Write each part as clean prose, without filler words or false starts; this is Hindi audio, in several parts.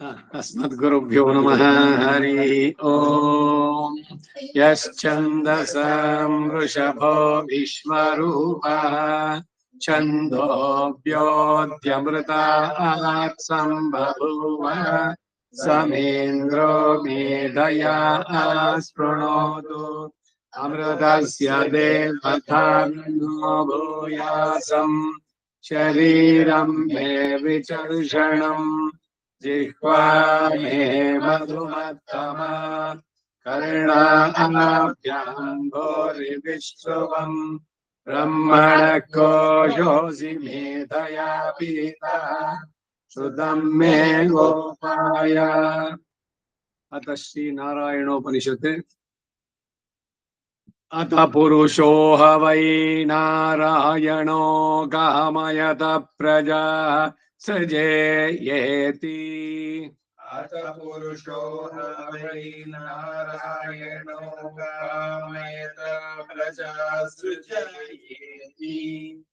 अस्मद्गुरुभ्यो नमः। हरि ओम। यश्छन्दसां वृषभो विश्वरूपः छन्दोऽव्योऽध्यमृतात् सम्बभूव समेन्द्रो मेधया स्पृणोतु अमृतस्य देवतान्नो भूयासम् शरीरं मे विचर्षणम् जिह्वा मे मधुमत्तमा कर्णाभ्याम्भोरिविश्रुवम् ब्रह्मणः कोशोऽसि मेधया पीतः श्रुतम् मे गोपाय। अथ श्री नारायणोपनिषत् अथ पुरुषो ह वै नारायणो गामयत प्रजा सृजेयेति। अथ पुरुषो ह वै नारायणो गामयत प्रजा सृजयेति।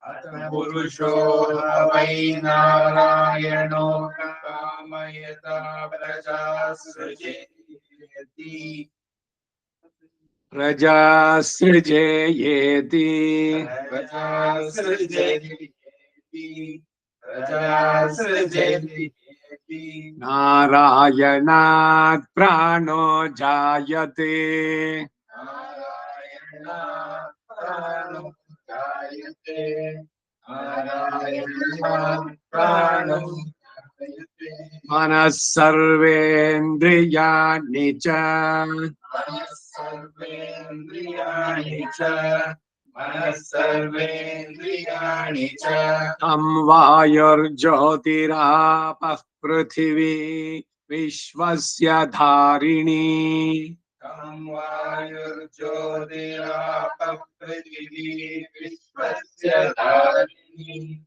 अथ पुरुषो ह वै नारायणो गामयत प्रजा सृजयेति। प्रजा सृजेयेति। प्रजा सृजयेति। प्रजा सृजयेति। नारायणात् प्राणो जायते। नारायणात् प्राणो जायते। नारायणात् प्राणो जायते। मनः सर्वेन्द्रियाणि च। मनः सर्वेन्द्रियाणि च। मनः सर्वेन्द्रियाणि च। तं वायुर्ज्योतिरापः पृथिवी विश्वस्य धारिणी। तं वायुर्ज्योतिरापः पृथिवी विश्वस्य धारिणी।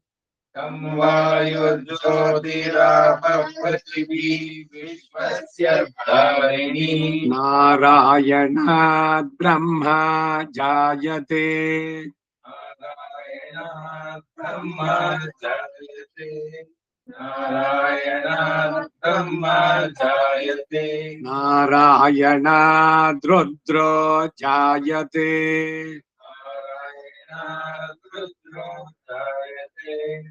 तं वायुर्ज्योतिरापः पृथिवी विश्वस्य धारिणी। नारायणात् ब्रह्मा जायते। नारायणात् ब्रह्मा जायते। नारायणात् ब्रह्मा जायते। नारायणात् रुद्रो जायते। नारायणात् रुद्रो जायते।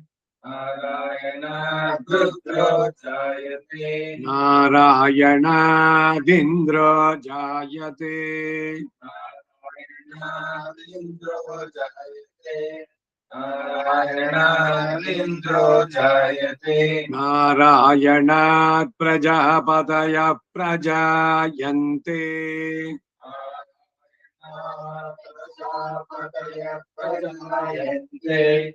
नारायणात् रुद्रो जायते। नारायणादिन्द्रो जायते। नारायणादिन्द्रो जायते। नारायणादिन्द्रो जायते। नारायणात् प्रजापतयः प्रजायन्ते। प्रजापतयः प्रजायन्ते।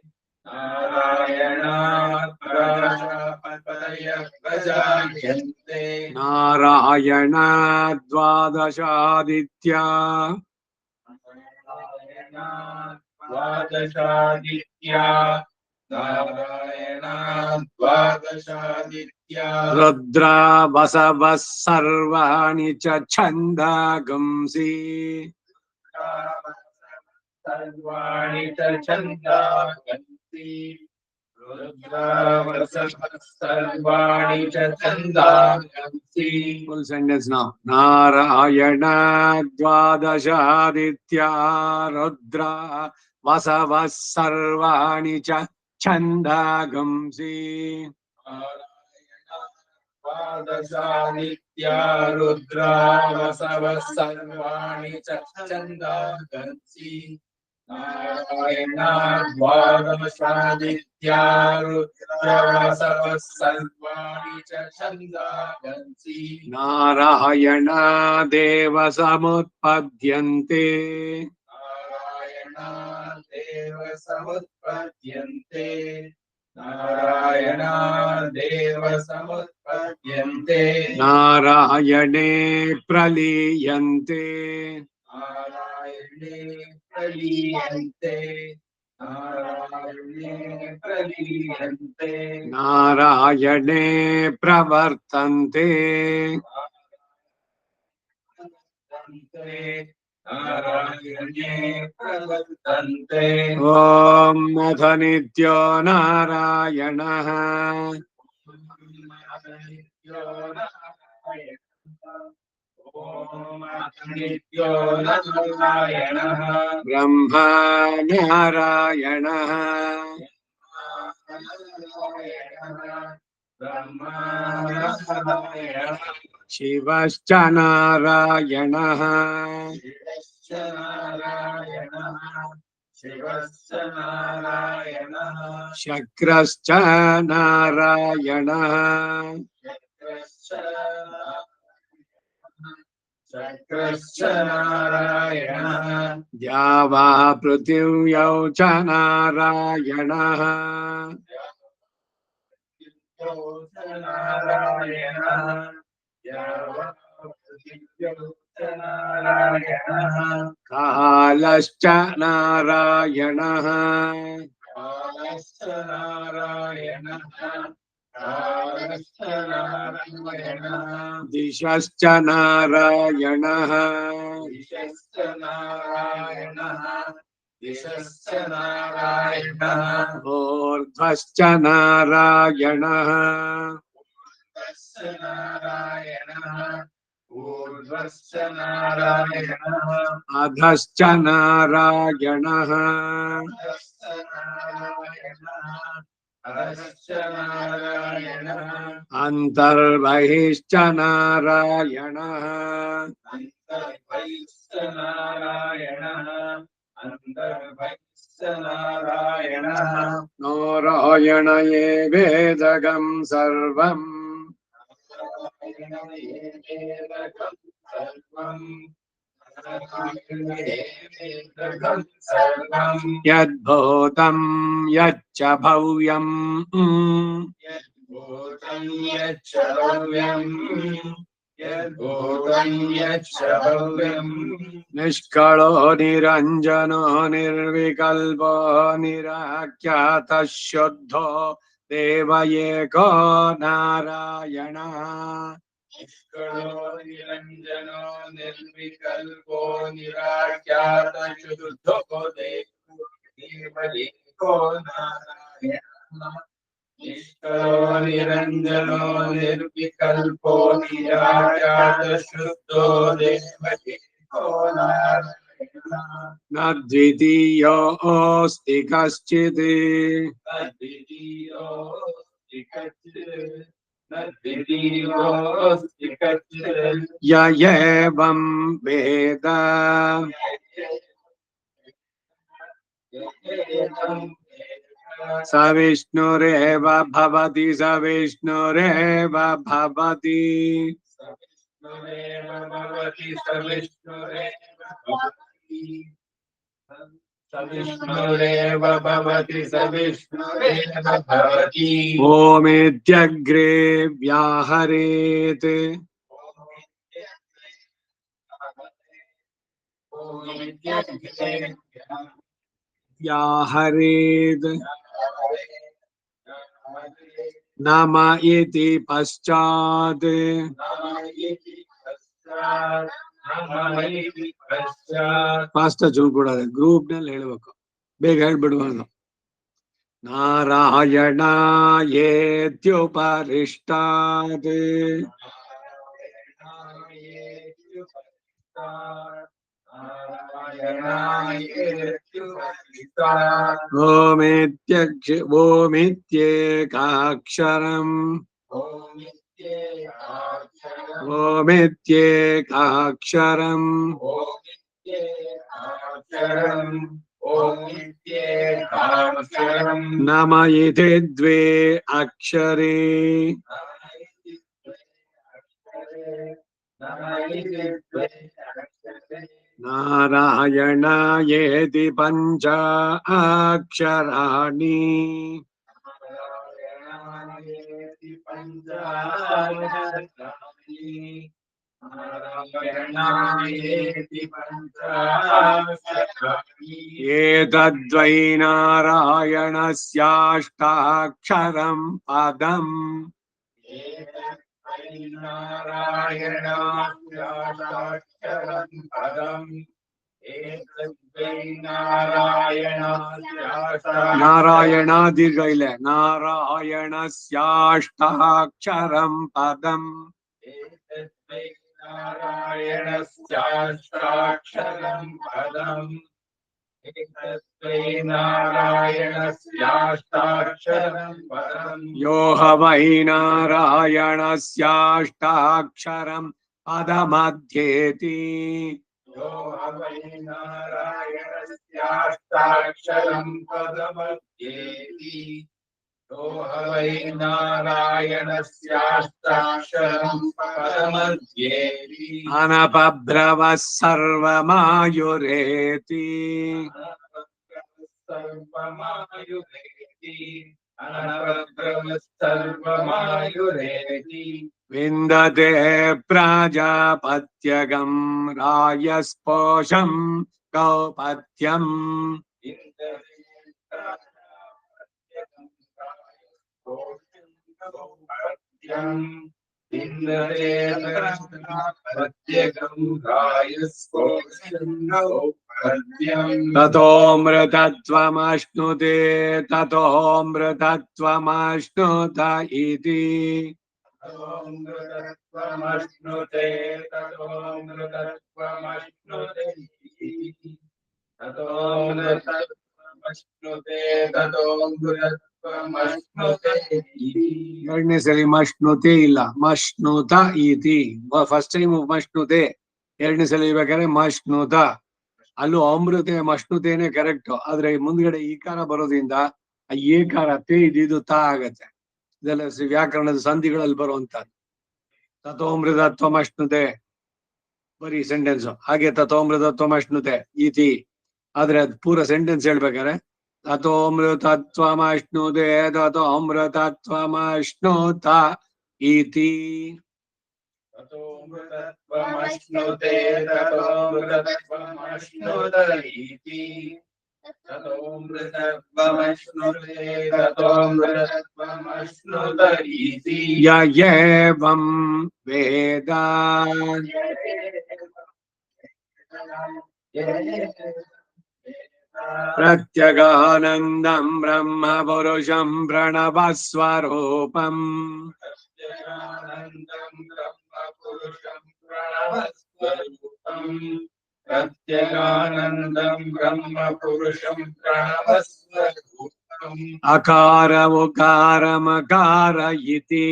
नारायणात् प्रजापतयः प्रजायन्ते। नारायणात् द्वादशादित्या। नारायणात् द्वादशादित्या। नारायणात् द्वादशादित्या। रुद्रा वसवः सर्वाणि च छन्दागंसि। सर्वाणि च छन्दागंसि। रुद्रावसवः सर्वाणि च छन्दागंसि। Full sentence now. Narayana dvadashaaditya rudra vasavah sarvani cha chandagamsi. द्वादशादित्या Rudra वसवः सर्वाणि च छन्दागंसि। नारायणात् द्वादशादित्या रुद्रा वसवः सर्वाणि च छन्दागंसि। नारायणा देव समुत्पद्यन्ते. नारायणादेव समुत्पद्यन्ते। नारायणादेव समुत्पद्यन्ते। नारायणे प्रलीयन्ते. नारायणे प्रलीयन्ते। नारायणे प्रलीयन्ते। नारायणे प्रवर्तन्ते. नारायणे प्रवर्तन्ते। ॐ अथ नित्यो नारायणः नित्यो नारायणः ओम नित्यो नारायणः ब्रह्मा नारायणः ब्रह्मा नारायणः शिवश्च नारायणः शिवश्च नारायणः शिवश्च नारायणः शक्रश्च नारायणः शक्रश्च नारायणः द्यावा पृथिव्यौ च नारायणः नारायणः नारायणः कालश्च नारायणः कालश्च नारायणः कालश्च नारायणः दिशश्च नारायणः दिशश्च नारायणः दिशश्च नारायणः ऊर्ध्वश्च नारायणः ऊर्ध्वश्च नारायणः ऊर्ध्वश्च नारायणः अधश्च नारायणः अधश्च नारायणः अधश्च नारायणः अन्तर्बहिश्च नारायणः अन्तर्बहिश्च नारायणः अन्तर्बहिश्च नारायणः नारायण एवेदगं सर्वम् यद्भूतं यच्च भव्यम् यद्भूतं यच्च भव्यम् यद्भूतं यच्च भव्यम् निष्कलो निरञ्जनो निर्विकल्पो निराख्यातः शुद्धो देव एको नारायणः निष्कलो निरञ्जनो निर्विकल्पो निराख्यातः शुद्धो देव एको नारायणः निष्कलो निरञ्जनो निर्विकल्पो निराख्यातः शुद्धो देव एको नारायणः न द्वितीयोऽस्ति कश्चित् अद्वितीयोऽस्ति कश्चित् न द्वितीयोऽस्ति कश्चित् य एवं वेद स विष्णुरेव भवति स विष्णुरेव भवति सविष्णुरेव भवति सविष्णुरेव भवति सविष्णुरेव भवति सविष्णुरेव भवति ओमित्यग्रे व्याहरेत् व्याहरेत् नम इति पश्चात् ಫಾಸ್ಟ್ ಚೂಡ್ಬಿಡೋದು ಗ್ರೂಪ್ ನಲ್ಲಿ ಹೇಳ್ಬೇಕು ಬೇಗ ಹೇಳ್ಬಿಡ್ಬಾರ್ದು ನಾರಾಯಣ ಏತ್ಯುಪರಿಷ್ಟಾತ್ ಓಮಿತ್ಯೇಕಾಕ್ಷರಂ ಓಮಿತ್ಯೇಕಾಕ್ಷರಂ ನಮ ಇತಿ ದ್ವೇ ಅಕ್ಷರೇ ನಾರಾಯಣ ಯೇತಿ ಪಂಚ ಅಕ್ಷರಾಣಿ ಏತದ್ವೈ ನಾರಾಯಣಸ್ಯಾಷ್ಟಾಕ್ಷರಂ ಪದಂ एतद्वै नारायणास्याष्टाक्षरम् नारायण दीर्घ इले नारायणस्याष्टाक्षरं पदम् एतद्वै नारायणस्याष्टाक्षरम् पदम् एतद्वै नारायणस्याष्टाक्षरम् पदम् यो ह वै नारायणस्याष्टाक्षरं पदमध्येति यो वै नारायणस्याष्टाक्षरम् पदमध्येति यो वै नारायणस्याष्टाक्षरम् पदमध्येति अनपभ्रवः सर्वमायुरेति सर्वमायुरेति अनवद्रवः सर्वमायुरेति विन्दते प्राजापत्यगं रायस्पोषं गौपत्यम् ततोऽमृतत्वमश्नुते ततोऽमृतत्वमश्नुत इति ततोऽमृतत्वमश्नुते ततोऽमृतत्वमश्नुते ततोऽमृतत्वमश्नुते ततोऽमृतत्वमश्नुते ಎರಡನೇ ಸರಿ ಮಶ್ನುತೆ ಇಲ್ಲ ಮಶ್ನುತ ಇತಿ ಫಸ್ಟ್ ಟೈಮ್ ಮಶ್ನುತೆ ಎರಡನೇ ಸಲ ಬೇಕಾದ್ರೆ ಮಶ್ನುತ ಅಲ್ಲೂ ಅಮೃತೆ ಮಶ್ನುತೇನೆ ಕರೆಕ್ಟ್ ಆದ್ರೆ ಮುಂದ್ಗಡೆ ಈಕಾರ ಬರೋದ್ರಿಂದ ಆ ಏಕಾರ ತೇ ಇದು ತಾ ಆಗತ್ತೆ ಇದೆಲ್ಲ ವ್ಯಾಕರಣದ ಸಂಧಿಗಳಲ್ಲಿ ಬರುವಂತದ್ದು ತಥೋಮೃತತ್ವಮಶ್ನುತೆ ಬರೀ ಸೆಂಟೆನ್ಸ್ ಹಾಗೆ ತಥೋಮೃತತ್ವಮಶ್ನುತೆ ಇತಿ ಆದ್ರೆ ಅದು ಪೂರ ಸೆಂಟೆನ್ಸ್ ಹೇಳ್ಬೇಕಾರೆ ತಥೋಮೃತತ್ವಮಶ್ನುತೆ ತಥೋಮೃತತ್ವಮಶ್ನುತ ಇತಿ ततोऽमृतत्वमश्नुते ततोऽमृतत्वमश्नुत इति ततोऽमृतत्वमश्नुते ततोऽमृतत्वमश्नुत इति य एवं वेद प्रत्यगानन्दं ब्रह्म पुरुषं प्रणवस्वरूपम् प्रत्यगानन्दं ब्रह्मपुरुषं प्रणवस्वरूपम् प्रत्यगानन्दं ब्रह्मपुरुषं प्रणवस्वरूपम् अकार उकार मकार इति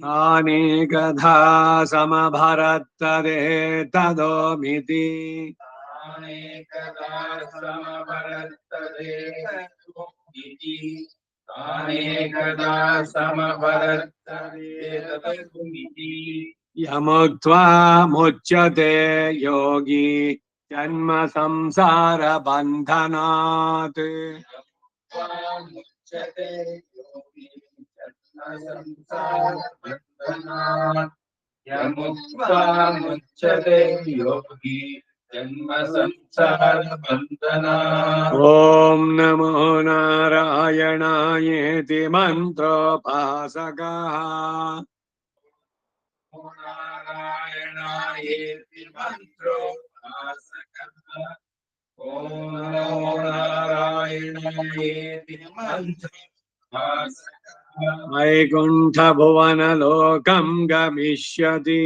अनेकधा समभरत्तदेतदोमिति अनेकदा समभरत्तदेतदोमिति अनेकदा समभरत्तदेतदोमिति यमुक्त्वा मुच्यते योगी जन्म संसार बन्धनात् मुच्यते योगी जन्म संसार बन्धनात् यमुक्त्वा मुच्यते योगी जन्म संसार बन्धनात् ॐ नमो नारायणायेति मन्त्रोपासकः नारायणायेति मन्त्रोपासकः ॐ नमो नारायणायेति मन्त्रोपासकः वैकुण्ठ भुवन लोकं गमिष्यति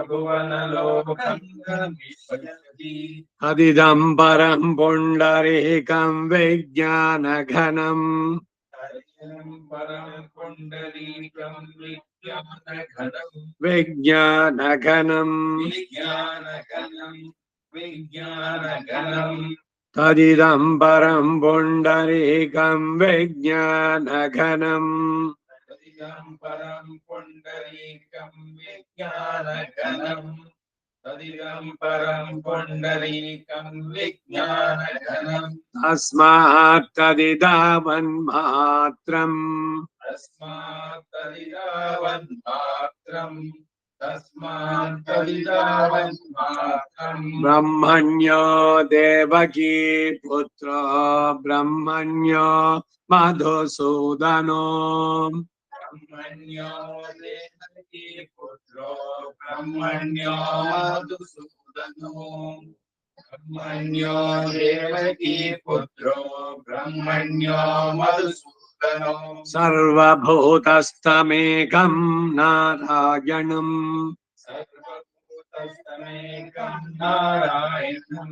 वैकुण्ठभुवनलोकं गमिष्यति तदिदं परं पुण्डरीकं विज्ञानघनम् परं पुण्डरीकं विज्ञानघनम् विज्ञानघनम् विज्ञानघनम् तदिदं परं पुण्डरीकं विज्ञानघनम् तदिदं परं पुण्डरीकं विज्ञानघनम् तदिदं परं पुण्डरीकं विज्ञानघनम् तस्मात् तदिदावन्मात्रम् तस्मात् तदिदावन्मात्रम् तस्मात् तदिदावन्मात्रम् ब्रह्मण्यो देवकी पुत्रो ब्रह्मण्यो मधुसूदनो ब्रह्मण्यो देवकी पुत्रो ब्रह्मण्यो मधुसूदनो ब्रह्मण्यो देवकी पुत्रो ब्रह्मण्यो मधुसूदनो सर्वभूतस्थमेकं नारायणम् सर्वभूतस्थमेकं नारायणं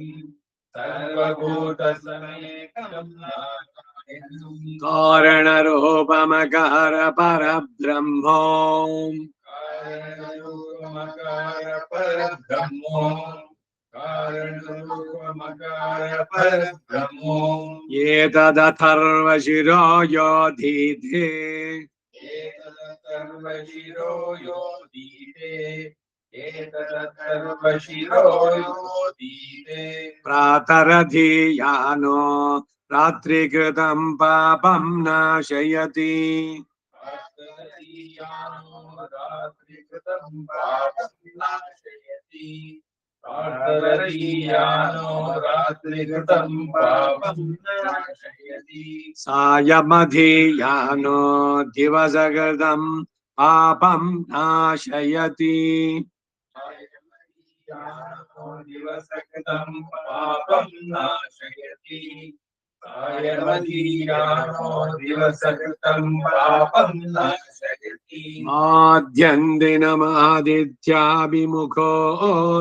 सर्वभूतस्थमेकं नारायणं कारणरूपमकार परब्रह्मो कारणरूपमकार परब्रह्मो कारणरूपमकार परब्रह्मो एतदथर्वशिरो योधीते एतदथर्वशिरो योधीते एतदथर्वशिरो योधीते प्रातरधीयानो रात्रिकृतं पापं नाशयति प्रातरीयानो रात्रिकृतं पापं नाशयति प्रातरीयानो रात्रिकृतं पापं नाशयति सायमधीयानो दिवसकृतं पापं नाशयति सायमधीयानो दिवसकृतं पापं नाशयति सायमधीयानो दिवसकृतं पापं नाशयति माध्यन्दिनमादित्याभिमुखो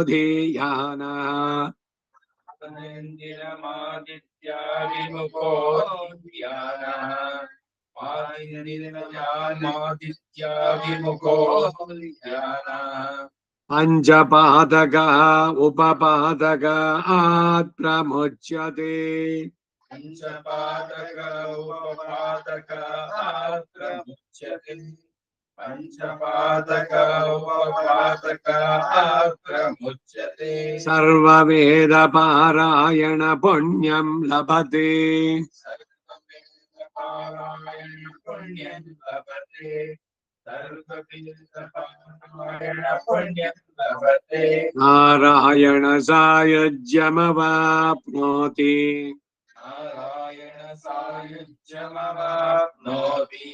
धीयानः दिनमादित्याभिमुखो ध्यानः मादित्याभिमुखो ध्यानः पञ्चपादकः उपपादकात् प्रमुच्यते पंचपादक उपपादकात् प्रमुच्यते पंचपादक उपपादकात् प्रमुच्यते सर्ववेदपारायण पुण्यं लभते सर्ववेदपारायण पुण्यं लभते सर्ववेदपारायण पुण्यं लभते नारायण सायुज्यमवाप्नोति नारायण सायुज्यमवाप्नोति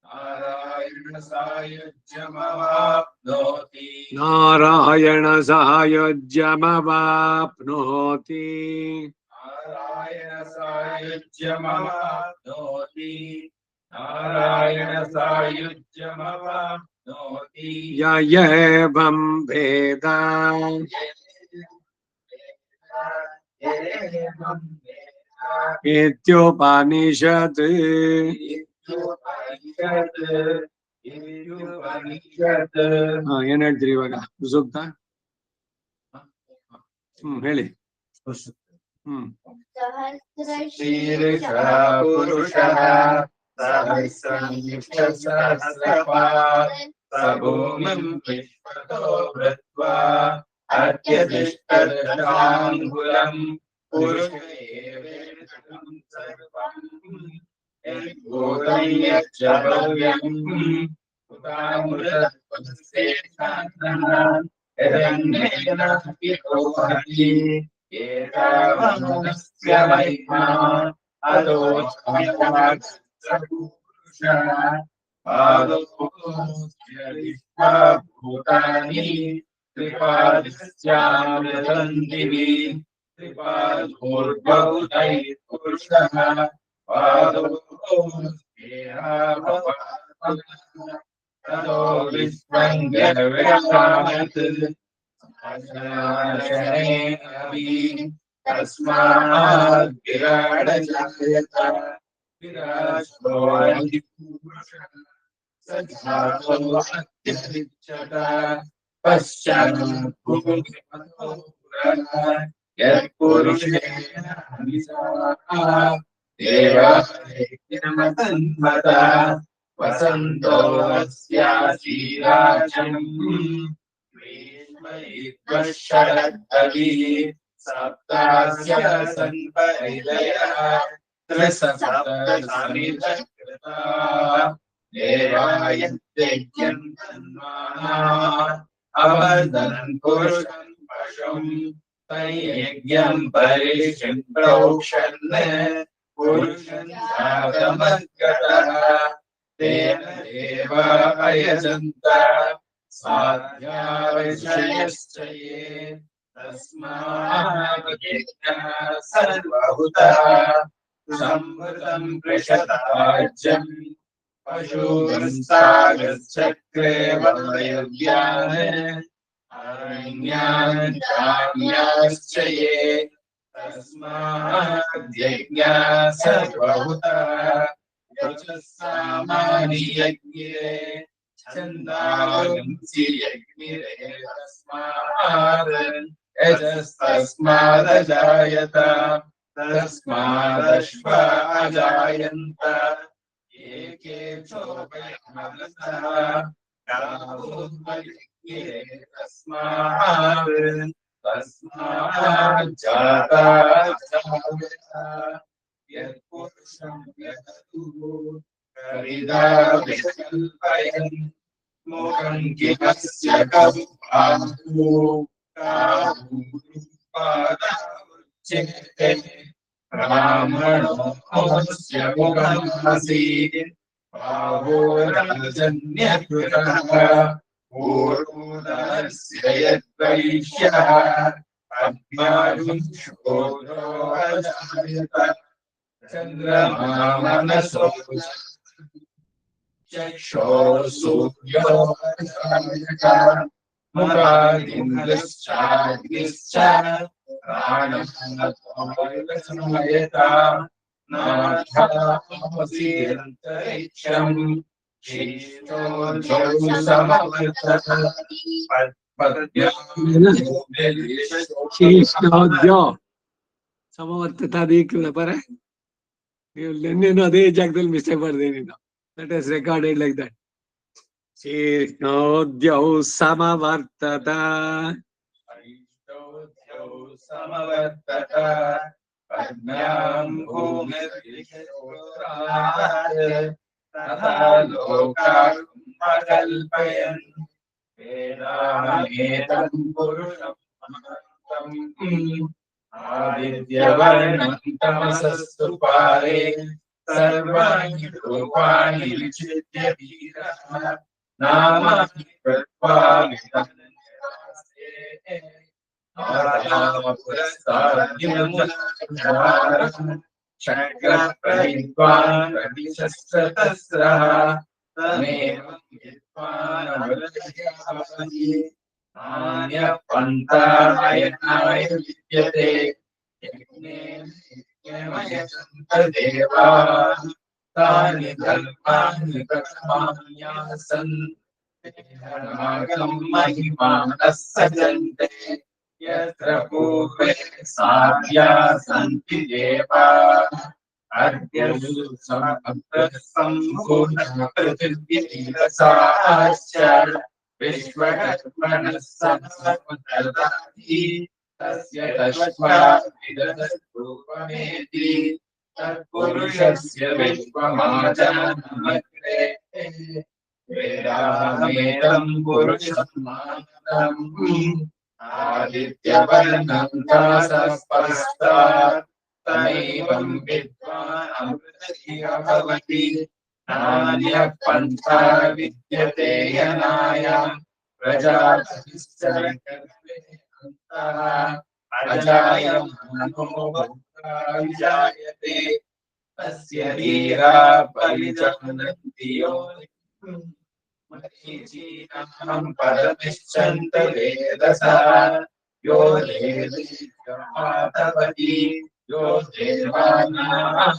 नारायण सायुज्यमवाप्नोति नारायण सायुज्यमवाप्नोति नारायण सायुज्यमवाप्नोति नारायण सायुज्यमवाप्नोति य एवं वेद एवं इत्युपनिषत् इत्युपनिषत् इत्युपनिषत् ಏನ್ ಹೇಳ್ತೀರಿ ಇವಾಗ ಸೂಕ್ತ ಹೇಳಿ शीर्षः पुरुषः सहस्रपात् स भूमिं विश्वतो वृत्वा अत्यतिष्ठदशाङ्गुलम् पुरुष एवेदं सर्वम् यद्भूतं यच्च भव्यम् उदामृतत्वस्येषान्तः यदन्येनापि भवति एतावन्नस्य महिमा अदोषः पादोऽस्य विश्वभूतानि त्रिपादस्यामृतन्दिवि त्रिपादोर्बहुधैः पुरुषः पादोऽस्येहाभवत् ततो विश्वं व्यवसायत् तस्मात् विराडजायत विराजो अधिपुरुषः स जातो अत्यरिच्यत पश्चात् भूमिपतो पुरः यत्पुरुषेण हविषा देवाः वसन्तो अस्यासीराजम् शरद्दविः सप्तास्य संपरिदयः त्रिसप्तसमितकृता देवाय यज्ञं तन्माना अवर्धनं पुरुषं पशुं तयज्ञं परिशिम्प्रोक्षन् पुरुषं जातमद्गतः तेन देवा अयजन्त स्वाध्या ऋषयश्च ये तस्मात् यज्ञः सर्वभूतः संवृतं कृषताज्यम् पशुवंस्तागश्चक्रे वायव्यान् अन्याश्च ये तस्मात् यज्ञः सर्वभूतः सामानि यज्ञे छन्दांसि यज्ञिरे तस्मात् यजस्तस्मादजायत तस्मादश्व अजायन्त एके चोभयमनसः गावोर्यज्ञिरे तस्मात् जाता यत्पुरुषं यततु कविदा विकल्पयन् मोहं किमस्य कविपादो काहुरुपादावुच्यते ब्राह्मणोऽस्य मुखमासीत् बाहोराजन्यकृतः पूर्वोदस्य यद्वैश्यः पद्मायुषोधो अजायत चन्द्रमा मनसो चक्षुः सूर्यो अजायत मुखादिन्द्रश्चाग्निश्च प्राणः नाथामसीरन्तरिक्षम् शीतोऽर्धौ समवर्तत शीर्षोದ್ಯೋ ಸಮವರ್ತತ ಅದಕ್ಕೆ ಬರ ನೀನು ಅದೇ ಜಾಗದಲ್ಲಿ ಮಿಸ್ಟೇಕ್ ಬರ್ದೆ ನೀನು. That is recorded like that. शीर्षोद्यौ समवर्तत समवर्तत प्रज्ञां भूमिर्विश्वरात् तथा लोकान् अकल्पयन् वेदामेतं पुरुषम् आदित्यवर्णं तमसस्तु पारे सर्वाणि रूपाणि विचित्य धीरः नामानि कृत्वा वितन्ते शक्रप्रविद्वान् प्रतिशस्त्रतस्रः तमेवं विद्वानवलयामि नान्यपन्था अयनाय विद्यते यज्ञेन देवाः तानि धर्माणि कर्माण्यासन् नागं महिमानः सजन्ते यत्र पूर्वे साध्या सन्ति देवाः अद्यसु सम्पूर्णः पृथिव्यैरसाश्च विश्वकर्मणः समददाति तस्य दश्वाविदधरूपमेति तत्पुरुषस्य विश्वमाजानमग्रे वेदामेतं पुरुषमानम् आदित्यवर्णं तासस्पष्टात् तमेवं विद्वान् अमृतस्य भवति नान्यः पन्था विद्यते यनाय प्रजापतिश्च अजायमानो विजायते तस्य धीरा परिजानन्ति योनिम् मरीचीनां पदमिच्छन्त वेदसा यो देवैर्मातवती यो देवानां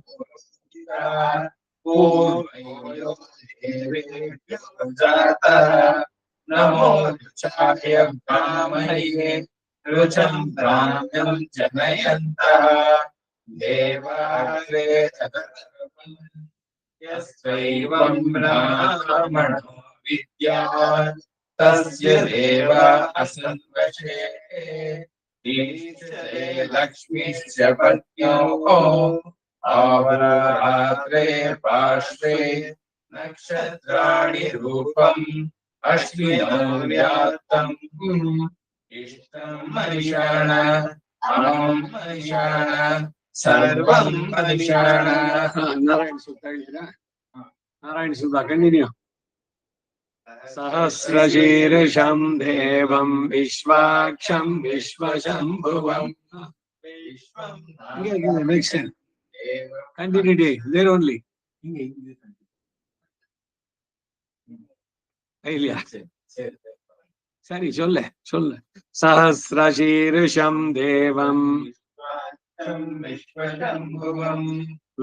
पुरुषा पूर्वयो यो देवेभ्यो जातः नमो रुचाय ब्राह्मणे रुचं ब्राह्म्यं जनयन्तः देवाग्रे यस्त्वैवं ब्राह्मणो विद्यात् तस्य देव असन्वशे ईक्षते लक्ष्मीश्च पत्न्योः आवरात्रे पार्श्वे नक्षत्राणि रूपम् अश्विनो व्यात्तम् इष्टं मनिषाण अहं मनिषाण सर्वं मनिषाण नारायण सूत्र नारायण सूत्र कंटिन्यू सहस्रशीर्षं देवं विश्वाक्षं विश्वशम्भुवम् next time continuity there only இல்லையா சரி சொல்லு सहस्रशीर्षं देवं विश्वशम्भुवम्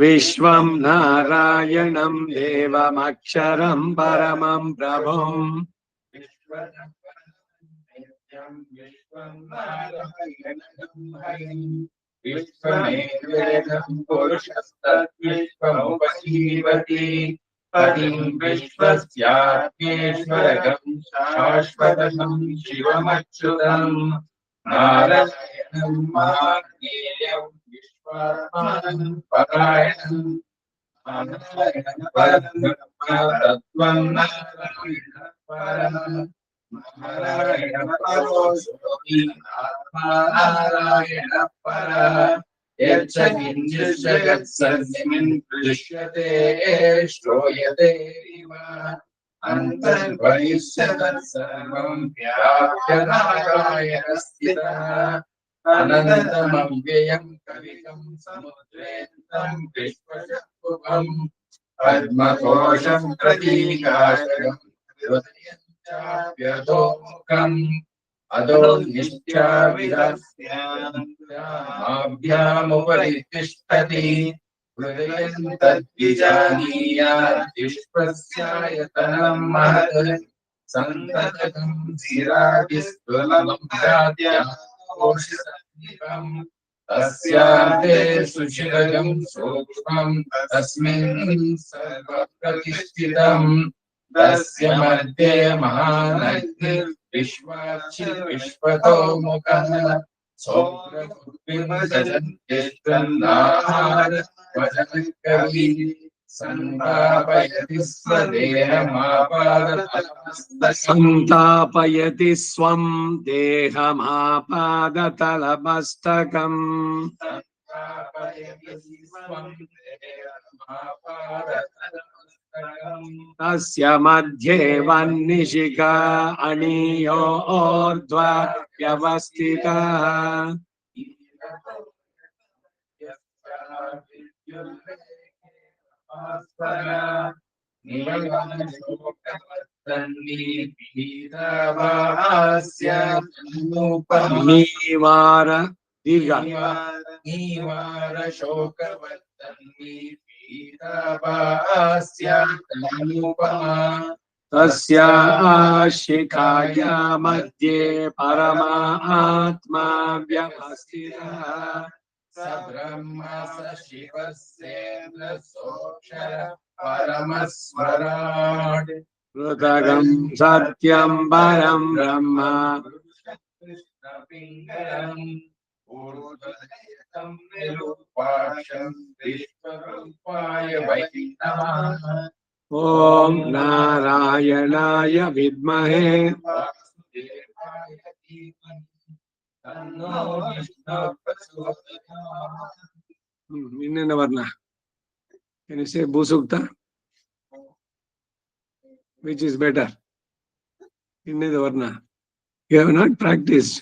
विश्वं नारायणं देवमक्षरं परमं प्रभुम् विश्वमेवेदं पुरुषस्तद्विश्वमुपजीवति पतिं विश्वस्यात्मेश्वरकं शाश्वतं शिवमच्युतम् नारायणं महाज्ञेयं विश्वात्मानं परायणं तत्त्वं नारायण परोऽस्मि नारायण परः यच्च किञ्चित् जगत्सर्वं दृश्यते श्रूयते अन्तर्बहिष्यत् सर्वं व्याप्य नारायणस्थितः अनन्तमव्ययं कवितं समुद्रेन्दं विश्वशम्भुवम् पद्मकोशं प्रतीकाशकम् चाप्यधोमुखम् अधो निश्चाविदस्याभ्यामुपरि तिष्ठति हृदयं तद्विजानीयात् विश्वस्यायतनं महत् सन्ततं धीरादिस्थूलमभ्याद्याघोषितम् तस्यान्ते सुचिरं सूक्ष्मं तस्मिन् सर्वप्रतिष्ठितम् तस्य मध्ये महानग्निर्विश्वाक्षि विश्वतो मुखः सौरभुक्तिर्भजन्नाहारभजनकवि सन्तापयति सन्तापयति स्वं देहमापादतलमस्तकम् तस्य मध्ये वह्निशिखा अणीयो ऊर्ध्वा व्यवस्थितः नीवार दीर्घ नीवार शोकवर्तन्नी पीताभास्यानुपमा तस्या शिखाया मध्ये परमात्मा व्यवस्थितः स ब्रह्म स शिवः सेन्द्र सोऽक्षर परमस्वराट् कृतगं सत्यं परं ब्रह्म कृष्णपिङ्गलम् ऊर्ध्वदेशं निरूपाक्षं विश्वरूपाय वै नमः ॐ नारायणाय विद्महे वासुदेवाय धीमहि तन्नो विष्णुः प्रचोदयात् ಇನ್ನೇನು ವರ್ಣ can you say ಭೂಸೂಕ್ತ which is better ಇನ್ನೇನು ವರ್ಣ you have not practiced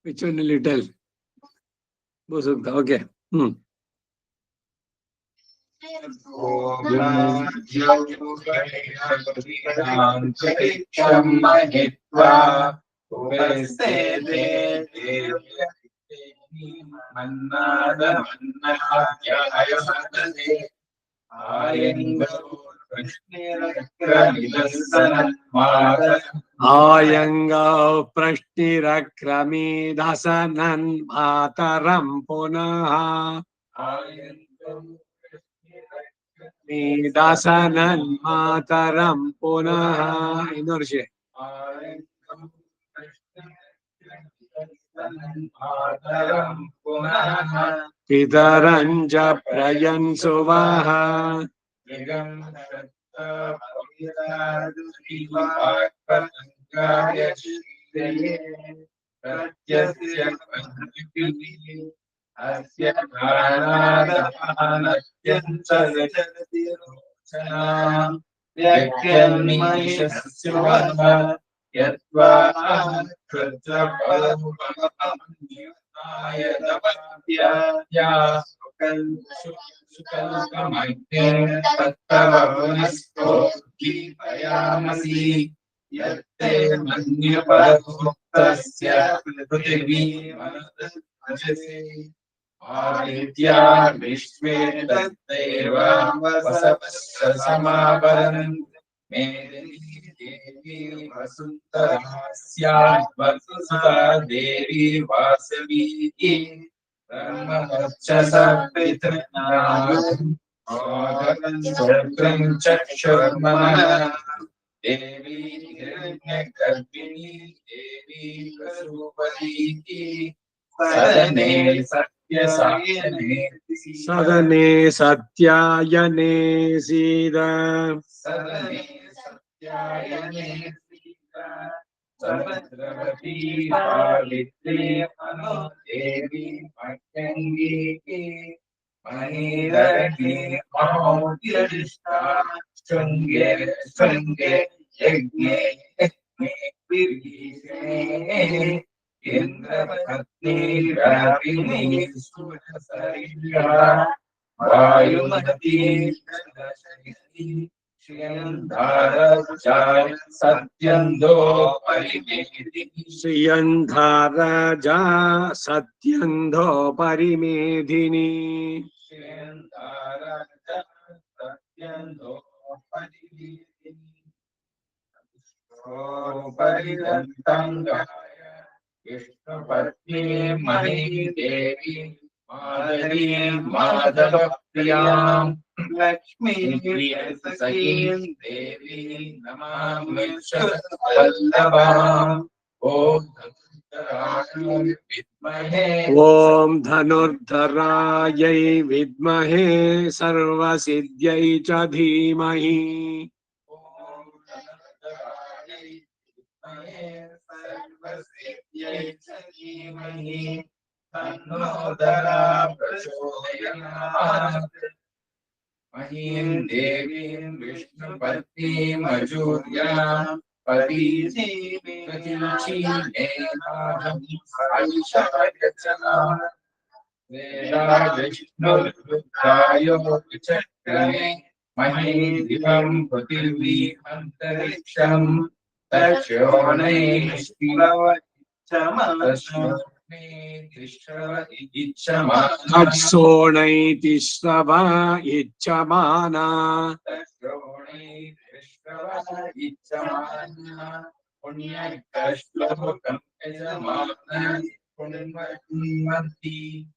which one will you tell ಭೂಸೂಕ್ತ okay महित्वा उपस्ते मन्नादमन्नाद्यायते आयङ्गौ प्रश्निरक्रमीदसनन् मातरं पुनः दासनन् मातरं पुनः ಇನ್ನೊಂದು ವಿಷಯ पितरं च प्रयन्सुवः वाक्पतङ्गाय श्रीये प्रत्यस्य अस्य गानादानत्यञ्चलति रोचनाम् यज्ञन्महिषस्युवः यद्वा क्षुद्रपरोपमन्यताय नमत्या सुकल्पमग्ने तत्तवनस्तो गीतयामसि यत्ते मन्यपरोक्तस्य पृथिवी मनसि आदित्या विश्वे तत्तेवा वसवस्य समावरन् मेदिनी देवी वसुन्धरा स्यात् वसुधा देवी वासवी ब्रह्मवर्चसा पितॄणाम् स्वर्गं चक्षुर्मनः देवी हिरण्यगर्भिणी देवी प्रसूपती सदने सदने सत्यायने सीद सदने सत्यायने समद्रवती सावित्री मनो देवी मह्यङ्गी मणिधरणी महोदयिष्ठा शृङ्गे शृङ्गे यज्ञे यज्ञे विभीषणे इन्द्रपत्नी रागिणी सुरसरिया वायुमती शक्ति श्रियन्धारचार सत्यन्दो परिमेदिनी श्रियन्धारजा सत्यन्धो परिमेधिनी श्रियन्धारचार सत्यन्दो परिमेदिनी परिदन्ताङ्गाय विष्णुपत्नी मही देवी माधवी माधवप्रियाम् लक्ष्मी प्रियसखीं देवी नमामि वल्लभाम् ॐ धनुर्धरायै विद्महे सर्वसिद्ध्यै च धीमहि तन्नोदरा प्रचोदयात् महीं देवीं विष्णुपत्नीमजूर्यां वेदा विष्णुरुद्रायो विचक्रमे महीं दिवं पृथिवी अन्तरिक्षम् तत्सोणैतिश्रवा इच्छमाना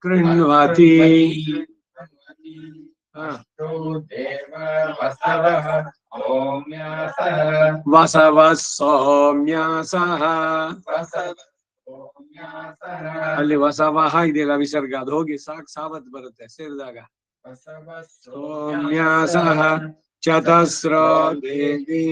कृण्वति वसवः सौम्यासः ಅಲ್ಲಿ ವಸವಃ ಇದೆಯಲ್ಲ ವಿಸರ್ಗ ಅದು ಹೋಗಿ ಸಾವತ್ ಬರುತ್ತೆ ಸೇರಿದಾಗ ಸೌಮ್ಯಾಸಃ ಚತಸ್ರೋ ದೇವಿ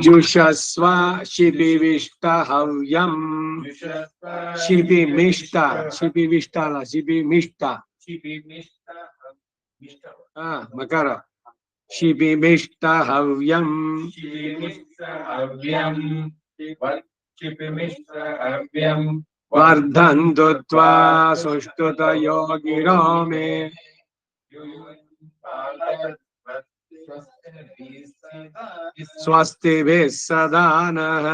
जुषस्व शिबिविष्टहव्यम् शिबिमिष्ट शिबिविष्टला शिबिमिष्ट मकर शिबिमिष्टहव्यम् वर्धन्तु त्वा सुष्ठुतयो गिरो मे स्वस्तिभिः सदा नः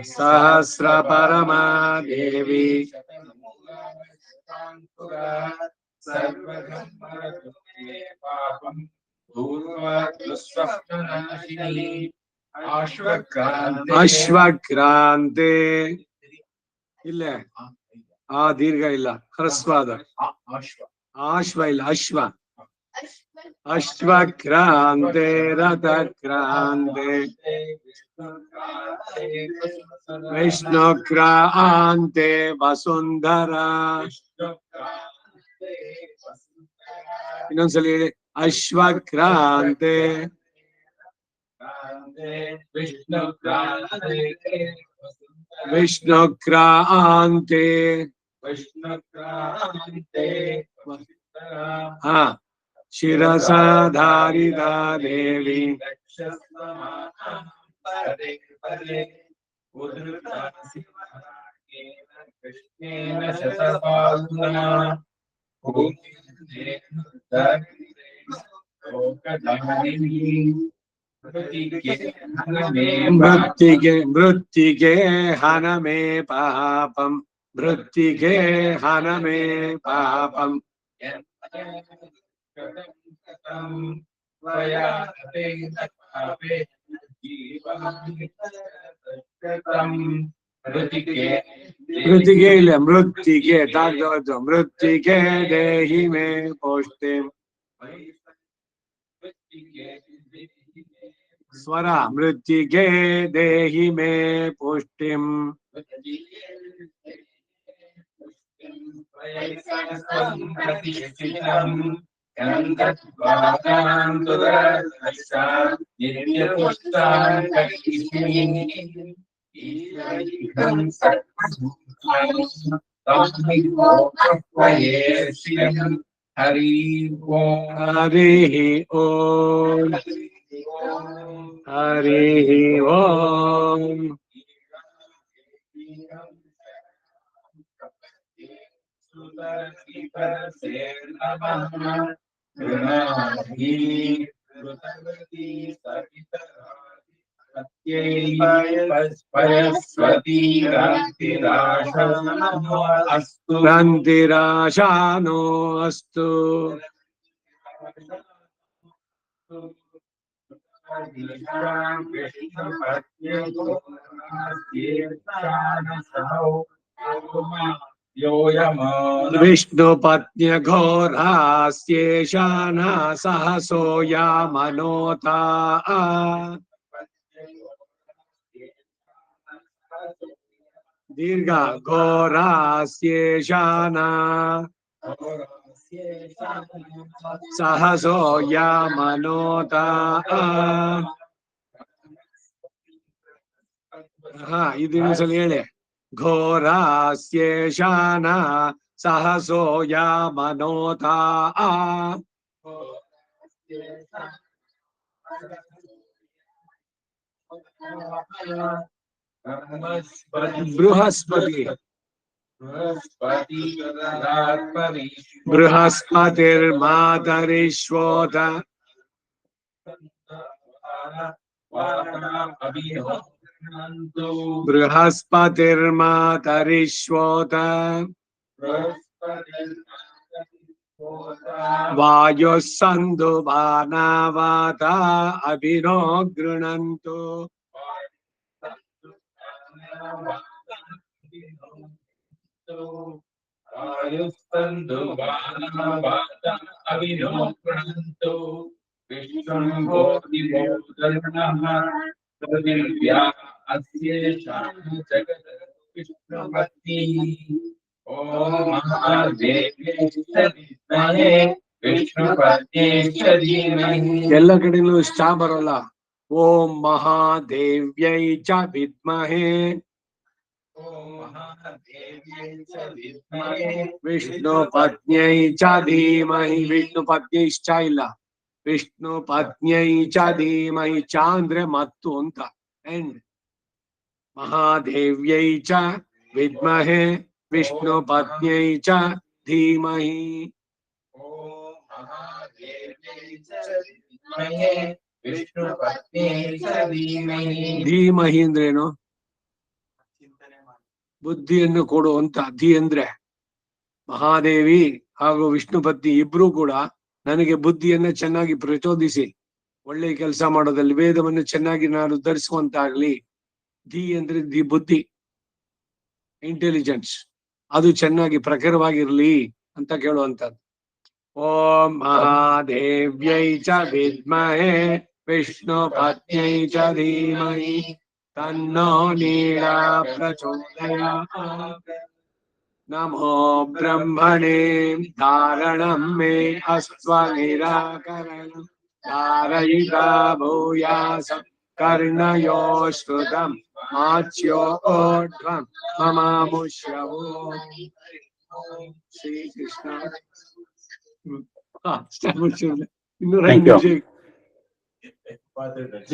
सहस्रपरमा देवी अश्वक्रान्ते ಇಲ್ಲೇ ಆ ದೀರ್ಘ ಇಲ್ಲ, ಹ್ರಸ್ವಾದ. ಆಶ್ವ ಇಲ್ಲ, ಅಶ್ವ. ಅಶ್ವಕ್ರಾಂತೆ ರಥಕ್ರಾಂತೆ ವಿಷ್ಣುಕ್ರಾಂತೆ ವಸುಂಧರ. ಇನ್ನೊಂದ್ಸಲಿ ಹೇಳಿ. ಅಶ್ವಕ್ರಾಂತೆ ವಿಷ್ಣುಕ್ರಾಂತೆ. ಹಾ, ಶಿರಸಾಧಾರಿತಾ ದೇವಿ ಮೃತ್ತಿಗೆ ಹನ ಮೇ ಪಾಪಂ. ಮೃತ್ತಿಗೆ ಹನ ಮೇ ಪಾಪಂ. ಮೃತ್ತಿಗೆ ಇಲ್ಲ, ಮೃತ್ತಿಗೆ ತಾಗ್ದವತ್ತು. ಮೃತ್ತಿಗೆ ದೇಹಿ ಮೇ ಪೋಷ್ಟೆ. ಸ್ವರ. ಮೃತ್ತಿಗೆ ದೇಹಿ ಮೇ ಪುಷ್ಟಿಂ. ಹರಿ ಓಂ. ಹರಿ ಓಂ. ರಂತಿರಾಶಾನೋ ಅಸ್ತು. ವಿಷ್ಣು ಪತ್ನ್ಯ ಘೋರಾಸ್ಯೇಷಾನ ಸಹಸೋ ಯಾಮನೋತಾ. ದೀರ್ಘ. ಘೋರಾಸ್ಯೇಷಾನ ಸಹಸೋ ಯಾಮನೋತಾ. ಹಾ, ಇದೊಂದ್ಸಲ ಹೇಳಿ. ಘೋರಾಸ್ಯೇಷಾನ ಸಹಸೋ ಯಾಮನೋತಾ. ಬೃಹಸ್ಪತಿ. ಬೃಹಸ್ಪತಿರ್ಮಾತರಿಶ್ವೋತ. ಬೃಹಸ್ಪತಿರ್ಮಾತರಿಶ್ವೋತ. ವಾಯುಃ ಸಂದುಭಾನಾವಾತ ಅಭಿನೋ ಗೃಣಂತು. ಎಲ್ಲ ಕಡೆನೂ ಸ್ಟಾ ಬರೋಲ್ಲ. ಓಂ ಮಹಾದೇವ್ಯೈ ಚ ವಿದ್ಮಹೇ ವಿಷ್ಣು ಪತ್ನ್ಯೈ ಚ ಧೀಮಹಿ. ವಿಷ್ಣು ಪತ್ನಿ ಇಷ್ಟ ಇಲ್ಲ. ವಿಷ್ಣು ಪತ್ನ್ಯೈ ಚ ಧೀಮಹಿ. ಚ ಅಂದ್ರೆ ಮತ್ತು ಅಂತ. ಅಂಡ್ ಮಹಾದೇವ್ಯೈ ಚ ವಿದ್ಮಹೇ ವಿಷ್ಣು ಪತ್ನ್ಯೈ ಚ ಧೀಮಹಿ. ಧೀಮಹಿ ಅಂದ್ರೇನು? ಬುದ್ಧಿಯನ್ನು ಕೊಡು ಅಂತ. ಧೀ ಅಂದ್ರೆ ಮಹಾದೇವಿ ಹಾಗೂ ವಿಷ್ಣು ಪತ್ನಿ ಇಬ್ರು ಕೂಡ ನನಗೆ ಬುದ್ಧಿಯನ್ನ ಚೆನ್ನಾಗಿ ಪ್ರಚೋದಿಸಿ ಒಳ್ಳೆ ಕೆಲಸ ಮಾಡೋದಲ್ಲಿ ವೇದವನ್ನು ಚೆನ್ನಾಗಿ ನಾನು ಧರಿಸುವಂತಾಗ್ಲಿ. ಧೀ ಅಂದ್ರೆ ಬುದ್ಧಿ. ಇಂಟೆಲಿಜೆನ್ಸ್ ಅದು ಚೆನ್ನಾಗಿ ಪ್ರಖರವಾಗಿರ್ಲಿ ಅಂತ ಕೇಳುವಂತದ್ದು. ಓಂ ಮಹಾದೇವ್ಯೈ ಚ ವಿದ್ಮಹೇ ವಿಷ್ಣು ಪತ್ನ್ಯೈ ಚ ಧೀಮಹಿ ತನ್ನೋ ನೀಳಾ ಪ್ರಚೋದಯಾತ್. ನಮೋ ಬ್ರಹ್ಮಣೇ ಧಾರಣಂ ಮೇ ಅಸ್ತ್ವ ನಿರಾಕರಣಂ ಧಾರಯಿತಾ ಭೂಯಾಸ ಕರ್ಣಯೋ ಶ್ರುತಂ ಆಚ್ಯೋಡ್ವಂ ಮಮಾಮುಷ್ಯವೋ. ಶ್ರೀ ಕೃಷ್ಣ. ಇನ್ನೂರ Thank you. ನಿಮಿಷ